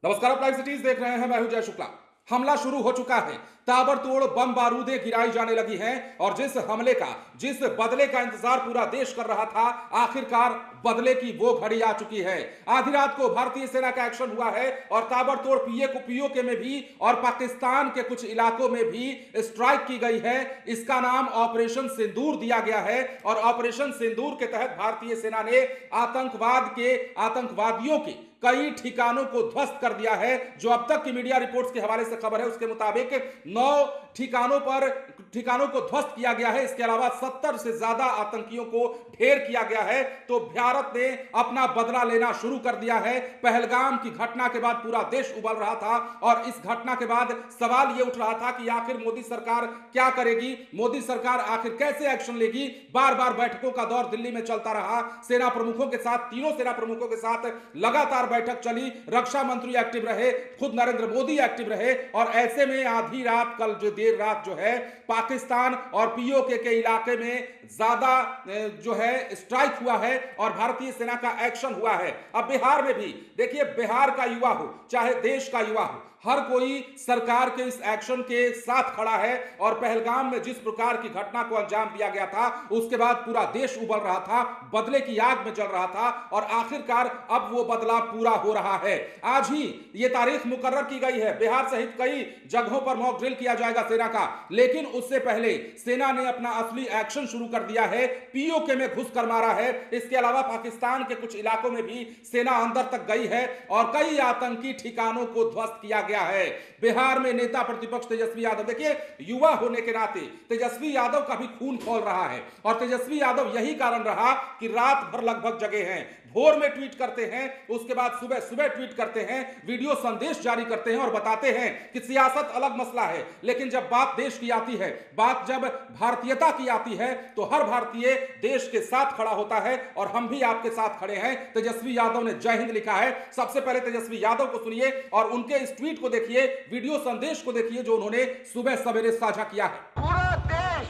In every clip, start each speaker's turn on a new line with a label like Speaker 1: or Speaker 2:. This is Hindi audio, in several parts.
Speaker 1: नमस्कार, आप लाइव सिटीज देख रहे हैं। मैं हूं जय शुक्ला। हमला शुरू हो चुका है। ताबड़तोड़ बम बारूदें गिराई जाने लगी हैं और जिस हमले का, जिस बदले का इंतजार पूरा देश कर रहा था, आखिरकार बदले की वो घड़ी आ चुकी है। आधी रात को भारतीय सेना का एक्शन हुआ है और ताबड़तोड़ पीओके में भी और पाकिस्तान के कुछ इलाकों में भी स्ट्राइक की गई है। इसका नाम ऑपरेशन सिंदूर दिया गया है और ऑपरेशन सिंदूर के तहत भारतीय सेना ने आतंकवादियों के कई ठिकानों को ध्वस्त कर दिया है। जो अब तक की मीडिया रिपोर्ट्स के हवाले से खबर है, उसके मुताबिक 9 ठिकानों को ध्वस्त किया गया है। इसके अलावा 70 से ज्यादा आतंकियों को ढेर किया गया है। तो भारत ने अपना बदला लेना शुरू कर दिया है। पहलगाम की घटना के बाद पूरा देश उबल रहा था और इस घटना के बाद सवाल यह उठ रहा था कि आखिर मोदी सरकार क्या करेगी, मोदी सरकार आखिर कैसे एक्शन लेगी। बार बार बैठकों का दौर दिल्ली में चलता रहा। सेना प्रमुखों के साथ, तीनों सेना प्रमुखों के साथ लगातार बैठक चली। रक्षा मंत्री एक्टिव रहे, खुद नरेंद्र मोदी एक्टिव रहे और ऐसे में आधी रात, कल जो देर रात जो है, पाकिस्तान और पीओके के इलाके में ज्यादा जो है स्ट्राइक हुआ है और भारतीय सेना का एक्शन हुआ है। अब बिहार में भी देखिए, बिहार का युवा हो चाहे देश का युवा हो, हर कोई सरकार के इस एक्शन के साथ खड़ा है। और पहलगाम में जिस प्रकार की घटना को अंजाम दिया गया था, उसके बाद पूरा देश उबल रहा था, बदले की आग में जल रहा था और आखिरकार अब वो बदलाव पूरा हो रहा है। आज ही ये तारीख मुकर्रर की गई है। बिहार सहित कई जगहों पर मॉक ड्रिल किया जाएगा सेना का, लेकिन उससे पहले सेना ने अपना असली एक्शन शुरू कर दिया है। पीओके में घुस कर मारा है। इसके अलावा पाकिस्तान के कुछ इलाकों में भी सेना अंदर तक गई है और कई आतंकी ठिकानों को ध्वस्त किया गया है। बिहार में नेता प्रतिपक्ष तेजस्वी यादव, देखिए, युवा होने के नाते तेजस्वी यादव का भी खून खौल रहा है और तेजस्वी यादव यही कारण रहा कि रात भर लगभग जगे हैं। भोर में ट्वीट करते हैं, उसके बाद सुबह सुबह ट्वीट करते हैं, वीडियो संदेश जारी करते हैं और बताते हैं कि सियासत अलग मसला है, लेकिन जब बात देश की आती है, बात जब भारतीयता की आती है, तो हर भारतीय देश के साथ खड़ा होता है और हम भी आपके साथ खड़े हैं। तेजस्वी यादव ने जय हिंद लिखा है। सबसे पहले तेजस्वी यादव को सुनिए और उनके इस ट्वीट को देखिए, वीडियो संदेश को देखिए जो उन्होंने सुबह सवेरे साझा किया है।
Speaker 2: पूरा देश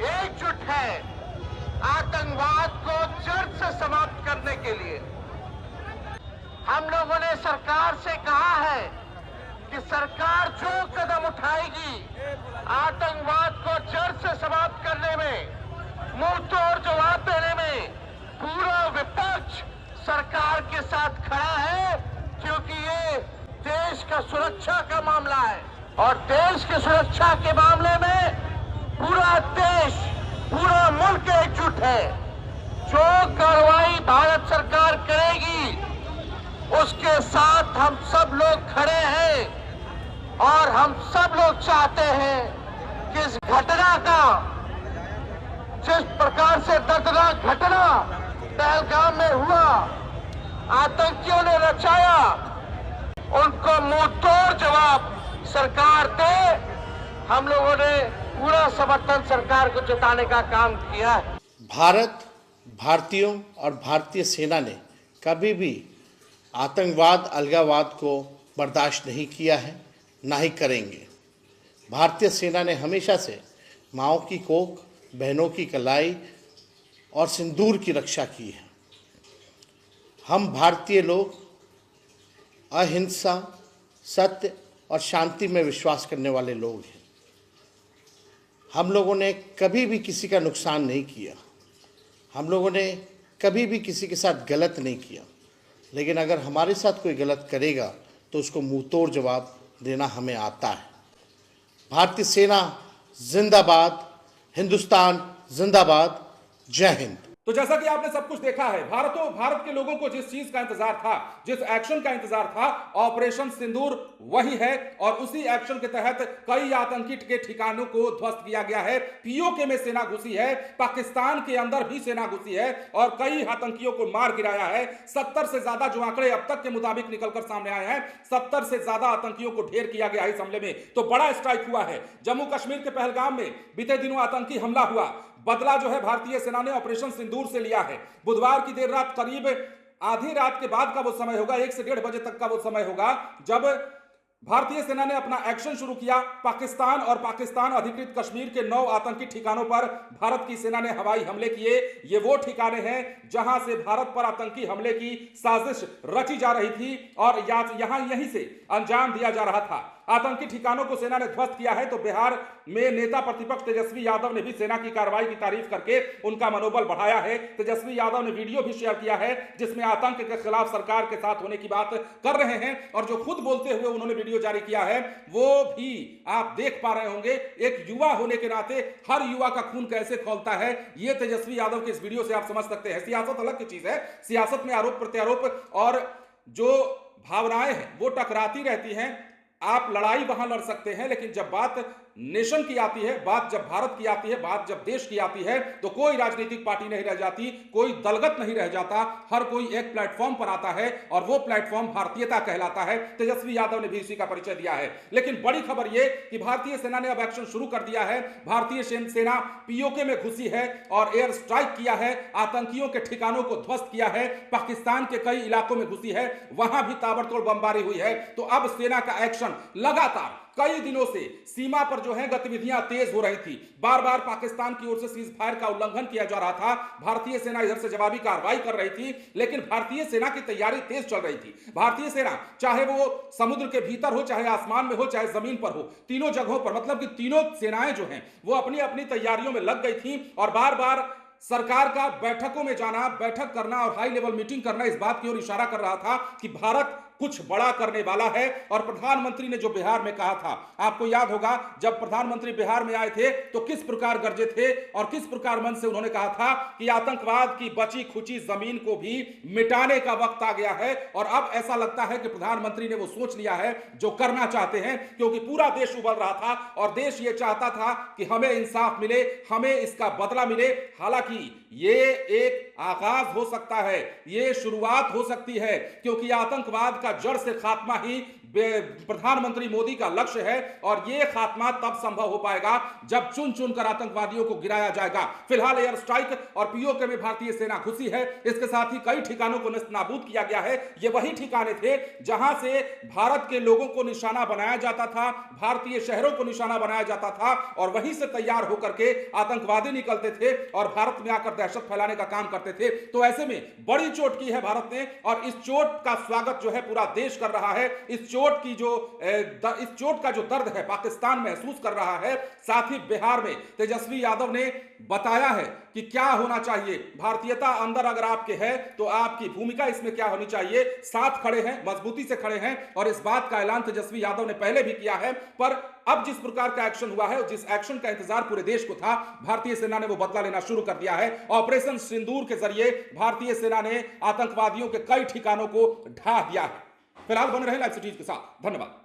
Speaker 2: एकजुट है आतंकवाद को जड़ से समाप्त करने के लिए। हम लोगों ने सरकार से कहा है कि सरकार जो कदम उठाएगी आतंकवाद को जड़ से समाप्त करने में, मुंह तोड़ जवाब देने में, पूरा विपक्ष सरकार के साथ खड़ा है, क्योंकि ये देश का सुरक्षा का मामला है और देश की सुरक्षा के मामले में पूरा देश, पूरा मुल्क एकजुट है। जो कार्रवाई भारत सरकार करेगी उसके साथ हम सब लोग खड़े हैं और हम सब लोग चाहते हैं कि इस घटना का, जिस प्रकार से दर्दनाक घटना पहलगाम में हुआ, आतंकियों ने रचाया, उनको मुंह तोड़ जवाब सरकार दे। हम लोगों ने पूरा समर्थन सरकार को जताने का काम किया है।
Speaker 3: भारत, भारतीयों और भारतीय सेना ने कभी भी आतंकवाद, अलगाववाद को बर्दाश्त नहीं किया है, ना ही करेंगे। भारतीय सेना ने हमेशा से माँओं की कोख, बहनों की कलाई और सिंदूर की रक्षा की है। हम भारतीय लोग अहिंसा, सत्य और शांति में विश्वास करने वाले लोग हैं। हम लोगों ने कभी भी किसी का नुकसान नहीं किया, हम लोगों ने कभी भी किसी के साथ गलत नहीं किया, लेकिन अगर हमारे साथ कोई गलत करेगा तो उसको मुंह तोड़ जवाब देना हमें आता है। भारतीय सेना जिंदाबाद, हिंदुस्तान जिंदाबाद, जय हिंद।
Speaker 1: तो जैसा कि आपने सब कुछ देखा है, भारत के लोगों को जिस चीज का इंतजार था, जिस एक्शन का इंतजार था, ऑपरेशन सिंदूर वही है और उसी एक्शन के तहत कई आतंकी के ठिकानों को ध्वस्त किया गया है। पीओके में सेना घुसी है, पाकिस्तान के अंदर भी सेना घुसी है और कई आतंकियों को मार गिराया है। 70 से ज्यादा जो आंकड़े अब तक के मुताबिक निकलकर सामने आए हैं, 70 से ज्यादा आतंकियों को ढेर किया गया इस हमले में। तो बड़ा स्ट्राइक हुआ है। जम्मू कश्मीर के पहलगाम में बीते दिनों आतंकी हमला हुआ। बदला जो है भारतीय सेना ने ऑपरेशन सिंदूर से लिया है। बुधवार की देर रात, करीब आधी रात के बाद का वो समय होगा, 1 से 1:30 बजे तक का वो समय होगा, जब भारतीय सेना ने अपना एक्शन शुरू किया। पाकिस्तान और पाकिस्तान अधिकृत कश्मीर के 9 आतंकी ठिकानों पर भारत की सेना ने हवाई हमले किए। ये वो ठिकाने हैं जहां से भारत पर आतंकी हमले की साजिश रची जा रही थी और यहीं से अंजाम दिया जा रहा था। आतंकी ठिकानों को सेना ने ध्वस्त किया है तो बिहार में नेता प्रतिपक्ष तेजस्वी यादव ने भी सेना की कार्रवाई की तारीफ करके उनका मनोबल बढ़ाया है। तेजस्वी यादव ने वीडियो भी शेयर किया है जिसमें आतंक के खिलाफ सरकार के साथ होने की बात कर रहे हैं और जो खुद बोलते हुए उन्होंने वीडियो जारी किया है वो भी आप देख पा रहे होंगे। एक युवा होने के नाते हर युवा का खून कैसे खौलता है ये तेजस्वी यादव के इस वीडियो से आप समझ सकते हैं। सियासत अलग की चीज है, सियासत में आरोप प्रत्यारोप और जो भावनाएं हैं वो टकराती रहती हैं। आप लड़ाई वहां लड़ सकते हैं लेकिन जब बात नेशन की आती है, बात जब भारत की आती है, बात जब देश की आती है तो कोई राजनीतिक पार्टी नहीं रह जाती, कोई दलगत नहीं रह जाता, हर कोई एक प्लेटफॉर्म पर आता है और वो प्लेटफॉर्म भारतीयता कहलाता है। तेजस्वी यादव ने भी इसी का परिचय दिया है। लेकिन बड़ी खबर यह कि भारतीय सेना ने अब एक्शन शुरू कर दिया है। भारतीय सेना पीओके में घुसी है और एयर स्ट्राइक किया है, आतंकियों के ठिकानों को ध्वस्त किया है, पाकिस्तान के कई इलाकों में घुसी है, वहां भी ताबड़तोड़ बमबारी हुई है। तो अब सेना का एक्शन लगातार कई दिनों से सीमा पर जो है गतिविधियां तेज हो रही थी। बार बार पाकिस्तान की ओर से सीज फायर का उल्लंघन किया जा रहा था। भारतीय सेना इधर से जवाबी कार्रवाई कर रही थी लेकिन भारतीय सेना की तैयारी तेज चल रही थी। भारतीय सेना चाहे वो समुद्र के भीतर हो, चाहे आसमान में हो, चाहे जमीन पर हो, तीनों जगहों पर मतलब कि तीनों सेनाएं जो हैं वो अपनी अपनी तैयारियों में लग गई थी और बार बार सरकार का बैठकों में जाना, बैठक करना और हाई लेवल मीटिंग करना इस बात की ओर इशारा कर रहा था कि भारत कुछ बड़ा करने वाला है। और प्रधानमंत्री ने जो बिहार में कहा था, आपको याद होगा जब प्रधानमंत्री बिहार में आए थे तो किस प्रकार गरजे थे और किस प्रकार मन से उन्होंने कहा था कि आतंकवाद की बची खुची जमीन को भी मिटाने का वक्त आ गया है। और अब ऐसा लगता है कि प्रधानमंत्री ने वो सोच लिया है जो करना चाहते हैं, क्योंकि पूरा देश उबल रहा था और देश ये चाहता था कि हमें इंसाफ मिले, हमें इसका बदला मिले। हालांकि ये एक आगाज हो सकता है, ये शुरुआत हो सकती है, क्योंकि आतंकवाद का जड़ से खात्मा ही प्रधानमंत्री मोदी का लक्ष्य है और यह खात्मा तब संभव हो पाएगा जब चुन चुनकर आतंकवादियों को गिराया जाएगा। फिलहाल एयर स्ट्राइक और पीओके में भारतीय सेना घुसी है। इसके साथ ही कई ठिकानों को नेस्तनाबूद किया गया है। ये वही ठिकाने थे जहां से भारत के लोगों को निशाना बनाया जाता था, भारतीय शहरों को निशाना बनाया जाता था और वहीं से तैयार होकर के आतंकवादी निकलते थे और भारत में आकर दहशत फैलाने का काम करते थे। तो ऐसे में बड़ी चोट की है भारत ने और इस चोट का स्वागत जो है पूरा देश कर रहा है। इस चोट का जो दर्द है पाकिस्तान महसूस कर रहा है। साथ ही बिहार में तेजस्वी यादव ने बताया है कि क्या होना चाहिए। भारतीयता अंदर अगर आपके है तो आपकी भूमिका इसमें क्या होनी चाहिए। साथ खड़े हैं, मजबूती से खड़े हैं और इस बात का ऐलान तेजस्वी यादव ने पहले भी किया है। पर अब जिस प्रकार का एक्शन हुआ है, जिस एक्शन का इंतजार पूरे देश को था, भारतीय सेना ने वो बदला लेना शुरू कर दिया है। ऑपरेशन सिंदूर के जरिए भारतीय सेना ने आतंकवादियों के कई ठिकानों को ढा दिया है। फिलहाल बने रहे लाइव सिटीज के साथ। धन्यवाद।